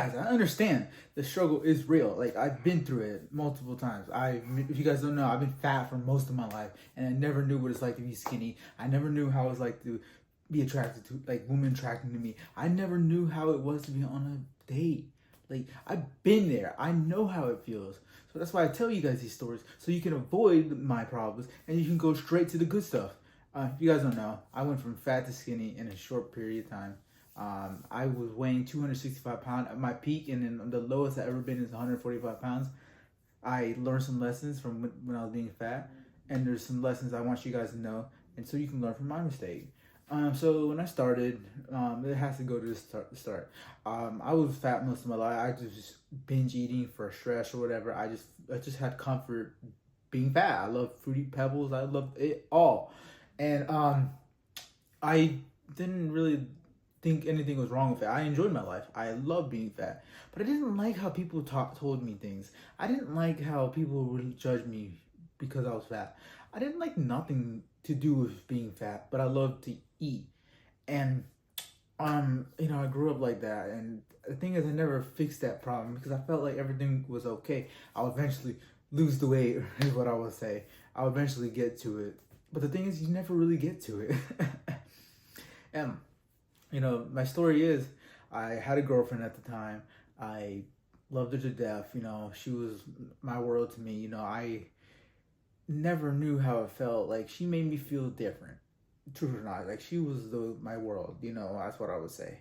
Guys, I understand the struggle is real. Like I've been through it multiple times. If you guys don't know, I've been fat for most of my life, and I never knew what it's like to be skinny. I never knew how it was like to be attracted to like women attracting to me. I never knew how it was to be on a date. Like I've been there. I know how it feels. So that's why I tell you guys these stories so you can avoid my problems and you can go straight to the good stuff. If you guys don't know, I went from fat to skinny in a short period of time. I was weighing 265 pounds at my peak, and then the lowest I ever been is 145 pounds. I learned some lessons from when I was being fat, and there's some lessons I want you guys to know, and so you can learn from my mistake. So when I started, it has to go to the start. I was fat most of my life. I just binge eating for stress or whatever. I just had comfort being fat. I love fruity pebbles. I love it all, and I didn't really think anything was wrong with it. I enjoyed my life. I love being fat, but I didn't like how people told me things. I didn't like how people would judge me because I was fat. I didn't like nothing to do with being fat, but I loved to eat. And I grew up like that. And the thing is, I never fixed that problem because I felt like everything was okay. I'll eventually lose the weight, is what I would say. I'll eventually get to it. But the thing is, you never really get to it. and my story is I had a girlfriend at the time. I loved her to death. She was my world to me. I never knew how it felt. Like, she made me feel different. Truth or not, like, she was my world. That's what I would say.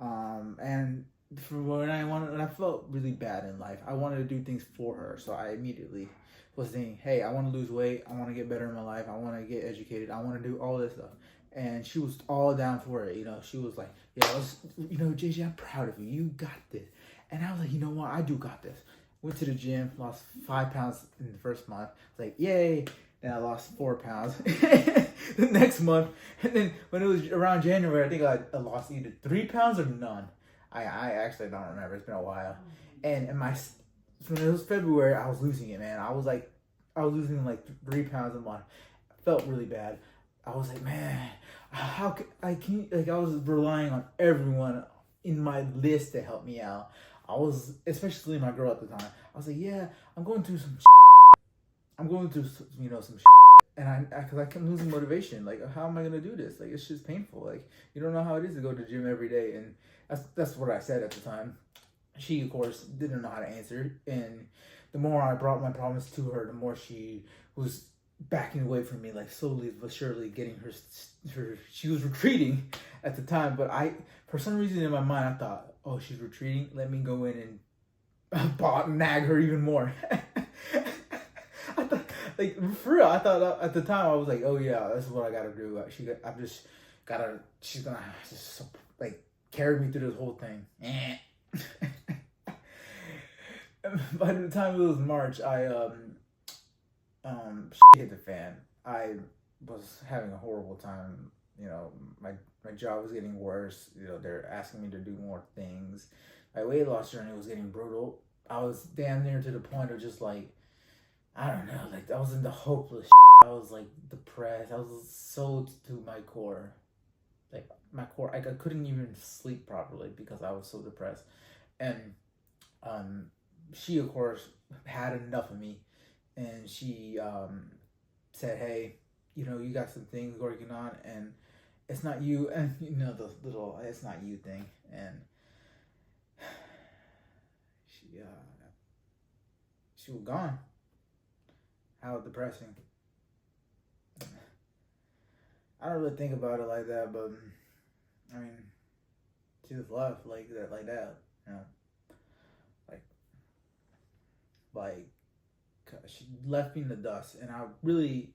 And from when I felt really bad in life, I wanted to do things for her. So I immediately was thinking, hey, I want to lose weight. I want to get better in my life. I want to get educated. I want to do all this stuff. And she was all down for it. She was like, yeah, JJ, I'm proud of you. You got this. And I was like, you know what? I do got this. Went to the gym, lost 5 pounds in the first month. I was like, yay. Then I lost 4 pounds the next month. And then when it was around January, I think I lost either 3 pounds or none. I actually don't remember. It's been a while. And when it was February, I was losing it, man. I was losing like 3 pounds a month. I felt really bad. I was like, man, how can I was relying on everyone in my list to help me out. I was, especially my girl at the time. I was like, yeah, I'm going through some I'm going through, some and because I kept losing motivation. Like, how am I going to do this? Like, it's just painful. Like, you don't know how it is to go to the gym every day. And that's what I said at the time. She, of course, didn't know how to answer. And the more I brought my problems to her, the more she was backing away from me, like slowly but surely getting she was retreating at the time. But for some reason in my mind, I thought, oh, she's retreating. Let me go in and nag her even more. I thought, like, for real, I thought at the time, I was like, oh yeah, that's what I gotta do. She's gonna just like carry me through this whole thing. By the time it was March, hit the fan. I was having a horrible time. My job was getting worse. They're asking me to do more things. My weight loss journey was getting brutal. I was damn near to the point of just like, I don't know, like I was in the hopeless. I was like depressed. I was so to my core. Like my core, I couldn't even sleep properly because I was so depressed. And she, of course, had enough of me. And she said, hey, you got some things working on, and it's not you. And the little it's not you thing. And she was gone. How depressing. I don't really think about it like that, but I mean, she just left like that, like she left me in the dust, and I really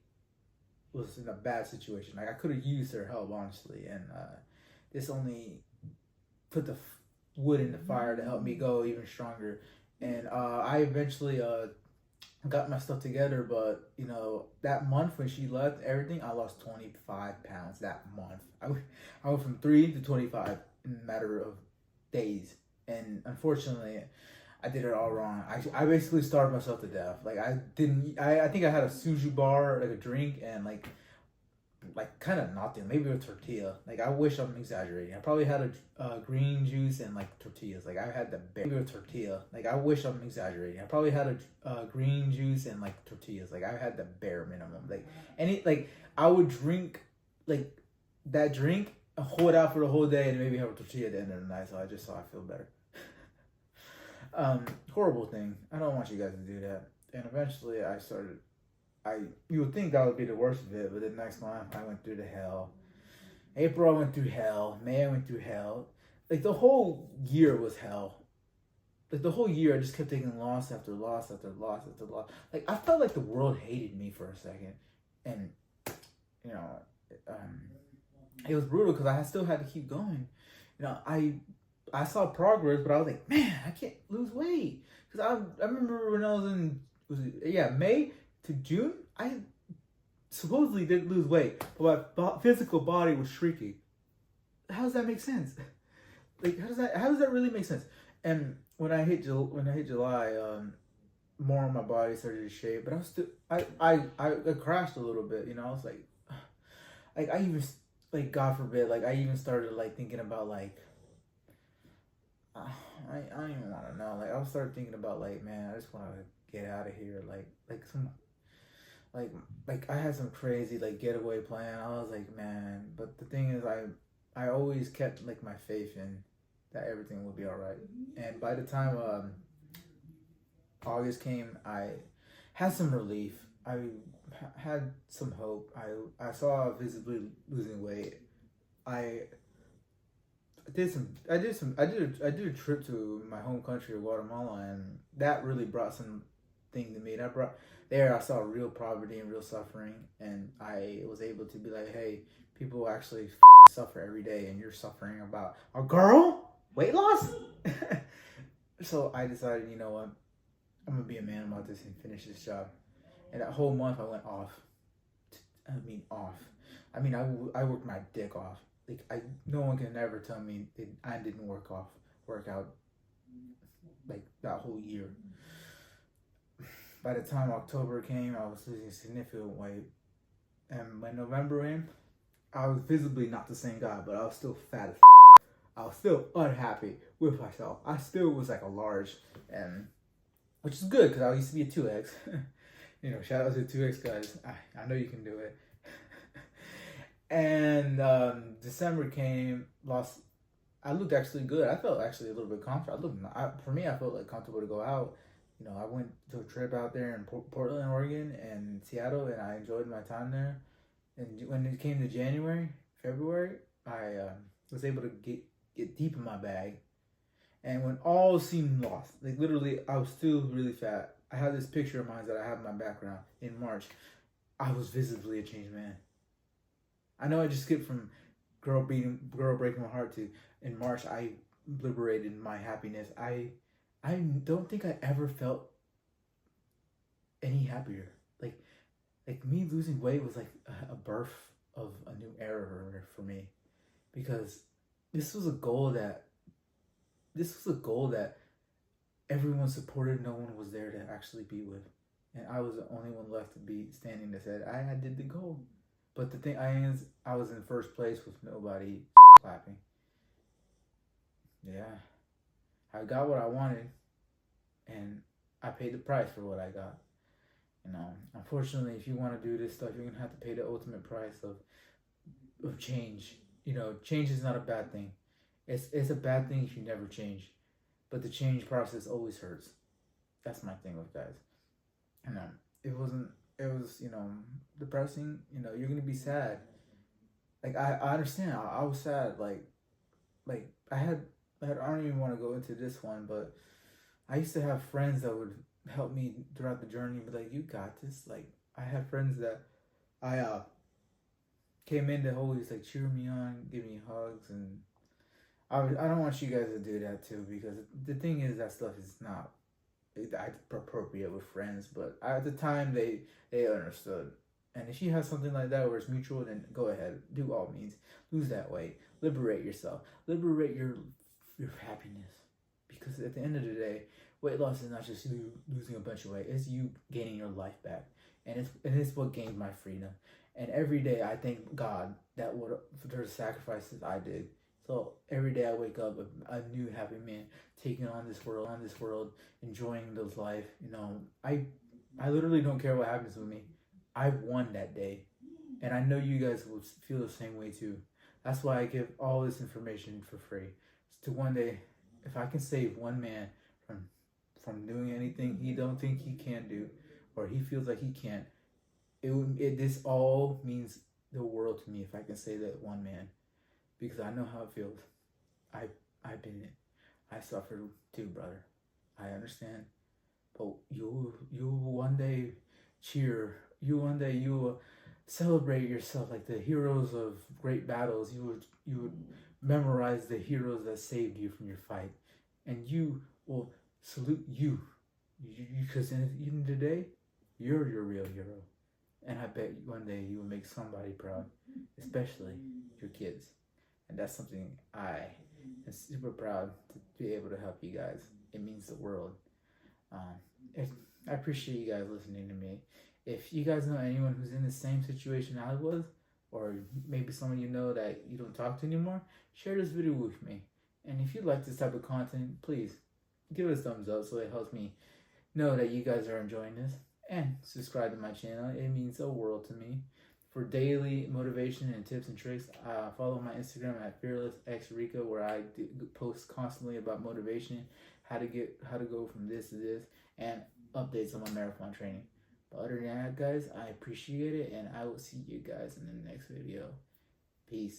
was in a bad situation. Like, I could have used her help, honestly, and this only put the wood in the fire to help me go even stronger. And I eventually got my stuff together, but that month when she left everything, I lost 25 pounds that month. I went from 3 to 25 in a matter of days, and unfortunately I did it all wrong. I basically starved myself to death. Like, I think I had a suju bar, like a drink, and like like kind of nothing. Maybe a tortilla. Like I wish I'm exaggerating. I probably had a green juice and like tortillas. Like I had the maybe a tortilla. Like I wish I'm exaggerating. I probably had a green juice and like tortillas. Like I had the bare minimum. Like I would drink like that drink, hold out for the whole day, and maybe have a tortilla at the end of the night. So I feel better. Horrible thing. I don't want you guys to do that. And eventually you would think that would be the worst of it, but the next month I went through the hell. April I went through hell. May I went through hell. Like the whole year was hell. Like the whole year I just kept taking loss after loss after loss after loss. Like I felt like the world hated me for a second. And you know, it was brutal because I still had to keep going. You know, I saw progress, but I was like, man, I can't lose weight. Because I remember when I was in May to June, I supposedly didn't lose weight, but my physical body was shrinking. How does that make sense? Like, how does that really make sense? And when I hit July, more of my body started to shape, but I was still, I crashed a little bit, you know. I was like I even, like, God forbid, like I even started like thinking about like, I don't even want to know. Like I started thinking about like, man, I just want to get out of here. Like I had some crazy like getaway plan. I was like, man, but the thing is, I always kept like my faith in that everything would be all right. And by the time August came, I had some relief. I had some hope. I saw visibly losing weight. I did a trip to my home country of Guatemala, and that really brought something to me. I saw real poverty and real suffering, and I was able to be like, hey, people actually suffer every day, and you're suffering about a girl weight loss. So I decided, you know what, I'm gonna be a man about this and finish this job. And that whole month I went off. I worked my dick off. Like no one can ever tell me that I didn't work out like that whole year. By the time October came, I was losing significant weight, and when November came, I was visibly not the same guy, but I was still fat as I was still unhappy with myself. I still was like a large, and which is good because I used to be a 2X. You know, shout out to 2X guys. I know you can do it. And December came, I looked actually good. I felt actually a little bit comfortable. For me, I felt like comfortable to go out. You know, I went to a trip out there in Portland, Oregon, and Seattle, and I enjoyed my time there. And when it came to January, February, I was able to get deep in my bag. And when all seemed lost, like literally, I was still really fat. I had this picture of mine that I have in my background in March. I was visibly a changed man. I know I just skipped from girl breaking my heart to in March I liberated my happiness. I don't think I ever felt any happier. Like me losing weight was like a birth of a new era for me, because this was a goal that everyone supported. No one was there to actually be with, and I was the only one left to be standing that said I did the goal. But the thing I was in first place with nobody clapping. Yeah, I got what I wanted, and I paid the price for what I got. You know, unfortunately, if you want to do this stuff, you're gonna have to pay the ultimate price of change. You know, change is not a bad thing. It's a bad thing if you never change, but the change process always hurts. That's my thing with guys. You know, it was, you know, depressing. You know, you're gonna be sad. Like I understand. I was sad. Like I don't even want to go into this one, but I used to have friends that would help me throughout the journey. But like, you got this. Like I had friends that I came in to always like cheer me on, give me hugs, and I don't want you guys to do that too, because the thing is that stuff is not appropriate with friends. But at the time they understood. And if you have something like that where it's mutual, then go ahead, do all means, lose that weight, liberate yourself, liberate your happiness. Because at the end of the day, weight loss is not just you losing a bunch of weight; it's you gaining your life back, and it's what gained my freedom. And every day I thank God that what for the sacrifices I did. So every day I wake up a new happy man, taking on this world, enjoying this life. You know, I literally don't care what happens with me. I won that day, and I know you guys will feel the same way too. That's why I give all this information for free. To one day, if I can save one man from doing anything he don't think he can do, or he feels like he can't, this all means the world to me if I can say that one man, because I know how it feels. I I've been it. I suffered too, brother. I understand, but you one day cheer. You one day you will celebrate yourself like the heroes of great battles. You would memorize the heroes that saved you from your fight, and you will salute you. Because even today, you're your real hero. And I bet one day you will make somebody proud, especially your kids. And that's something I am super proud to be able to help you guys. It means the world. Um, I appreciate you guys listening to me. If you guys know anyone who's in the same situation I was, or maybe someone you know that you don't talk to anymore, share this video with me. And if you like this type of content, please give it a thumbs up so it helps me know that you guys are enjoying this. And subscribe to my channel. It means the world to me. For daily motivation and tips and tricks, follow my Instagram at fearlessxrico, where I post constantly about motivation, how to go from this to this, and updates on my marathon training. But other than that, guys, I appreciate it, and I will see you guys in the next video. Peace.